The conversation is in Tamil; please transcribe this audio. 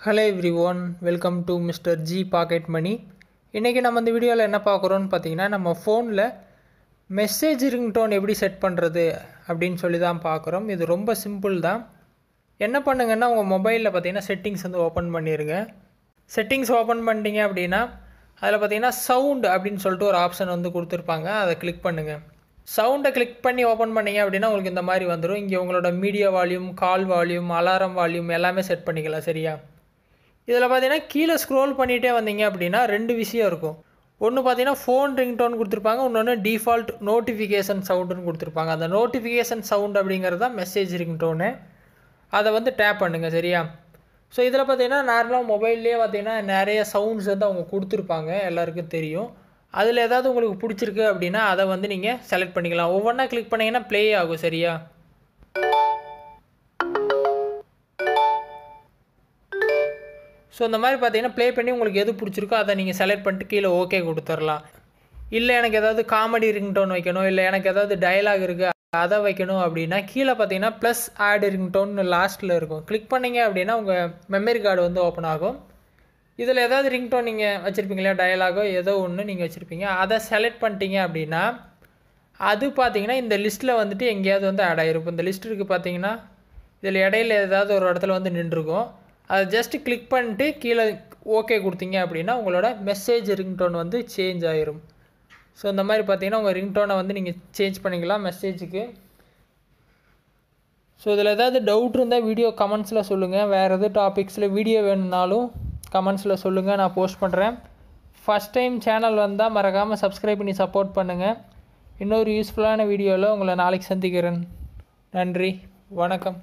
Hello everyone, welcome to Mr. G Pocket Money. இன்றைக்கி நம்ம இந்த வீடியோவில் என்ன பார்க்குறோன்னு பார்த்தீங்கன்னா, நம்ம ஃபோனில் மெசேஜ் ரிங்டோன் எப்படி செட் பண்ணுறது அப்படின்னு சொல்லி தான் பார்க்குறோம். இது ரொம்ப சிம்பிள் தான். என்ன பண்ணுங்கன்னா, உங்கள் மொபைலில் பார்த்தீங்கன்னா செட்டிங்ஸ் வந்து ஓப்பன் பண்ணிடுங்க. செட்டிங்ஸ் ஓப்பன் பண்ணிட்டீங்க அப்படின்னா அதில் பார்த்தீங்கன்னா சவுண்ட் அப்படின்னு சொல்லிட்டு ஒரு ஆப்ஷன் வந்து கொடுத்துருப்பாங்க. அதை கிளிக் பண்ணுங்கள். சவுண்டை கிளிக் பண்ணி ஓப்பன் பண்ணிங்க அப்படின்னா உங்களுக்கு இந்த மாதிரி வந்துடும். இங்கே உங்களோட மீடியா வால்யூம், கால் வால்யூம், அலாரம் வால்யூம் எல்லாமே செட் பண்ணிக்கலாம். சரியா? இதில் பார்த்தீங்கன்னா கீழே ஸ்க்ரோல் பண்ணிகிட்டே வந்தீங்க அப்படின்னா ரெண்டு விஷயம் இருக்கும். ஒன்று பார்த்தீங்கன்னா ஃபோன் ரிங்டோன் கொடுத்துருப்பாங்க, இன்னொன்று டிஃபால்ட் நோட்டிஃபிகேஷன் சவுண்டுன்னு கொடுத்துருப்பாங்க. அந்த நோட்டிஃபிகேஷன் சவுண்ட் அப்படிங்கிறது தான் மெசேஜ் ரிங்டோனு. அதை வந்து டேப் பண்ணுங்கள். சரியா? ஸோ இதில் பார்த்தீங்கன்னா நார்மலாக மொபைல்லேயே பார்த்தீங்கன்னா நிறைய சவுண்ட்ஸ் வந்து அவங்க கொடுத்துருப்பாங்க, எல்லாருக்கும் தெரியும். அதில் ஏதாவது உங்களுக்கு பிடிச்சிருக்கு அப்படின்னா அதை வந்து நீங்கள் செலக்ட் பண்ணிக்கலாம். ஒவ்வொன்றா கிளிக் பண்ணிங்கன்னா ப்ளே ஆகும். சரியா? ஸோ இந்த மாதிரி பார்த்தீங்கன்னா ப்ளே பண்ணி உங்களுக்கு எது பிடிச்சிருக்கோ அதை நீங்கள் செலக்ட் பண்ணிட்டு கீழே ஓகே கொடுத்துடலாம். இல்லை எனக்கு ஏதாவது காமெடி ரிங்டோன் வைக்கணும், இல்லை எனக்கு ஏதாவது டயலாக் இருக்குது அதை வைக்கணும் அப்படின்னா கீழே பார்த்தீங்கன்னா ப்ளஸ் ஆட் ரிங்டோன்னு லாஸ்ட்டில் இருக்கும். கிளிக் பண்ணிங்க அப்படின்னா உங்கள் மெமரி கார்டு வந்து ஓப்பன் ஆகும். இதில் ஏதாவது ரிங்டோன் நீங்கள் வச்சுருப்பீங்க இல்லையா, டயலாகோ ஏதோ ஒன்று நீங்கள் வச்சுருப்பீங்க, அதை செலக்ட் பண்ணிட்டீங்க அப்படின்னா அது பார்த்தீங்கன்னா இந்த லிஸ்ட்டில் வந்துட்டு எங்கேயாவது வந்து ஆட் ஆகிருக்கும். இந்த லிஸ்ட் இருக்குது பார்த்தீங்கன்னா, இதில் இடையில ஏதாவது ஒரு இடத்துல வந்து நின்றுருக்கும். அதை ஜஸ்ட்டு கிளிக் பண்ணிட்டு கீழே ஓகே கொடுத்தீங்க அப்படின்னா உங்களோட மெசேஜ் ரிங்டோன் வந்து சேஞ்ச் ஆகிரும். ஸோ இந்த மாதிரி பார்த்தீங்கன்னா உங்கள் ரிங்டோனை வந்து நீங்கள் சேஞ்ச் பண்ணிக்கலாம் மெசேஜுக்கு. ஸோ இதில் ஏதாவது டவுட் இருந்தால் வீடியோ கமெண்ட்ஸில் சொல்லுங்கள். வேறு எது டாபிக்ஸில் வீடியோ வேணும்னாலும் கமெண்ட்ஸில் சொல்லுங்கள், நான் போஸ்ட் பண்ணுறேன். ஃபஸ்ட் டைம் சேனல் வந்தால் மறக்காமல் சப்ஸ்கிரைப் பண்ணி சப்போர்ட் பண்ணுங்கள். இன்னொரு யூஸ்ஃபுல்லான வீடியோவில் உங்களை நாளைக்கு சந்திக்கிறேன். நன்றி, வணக்கம்.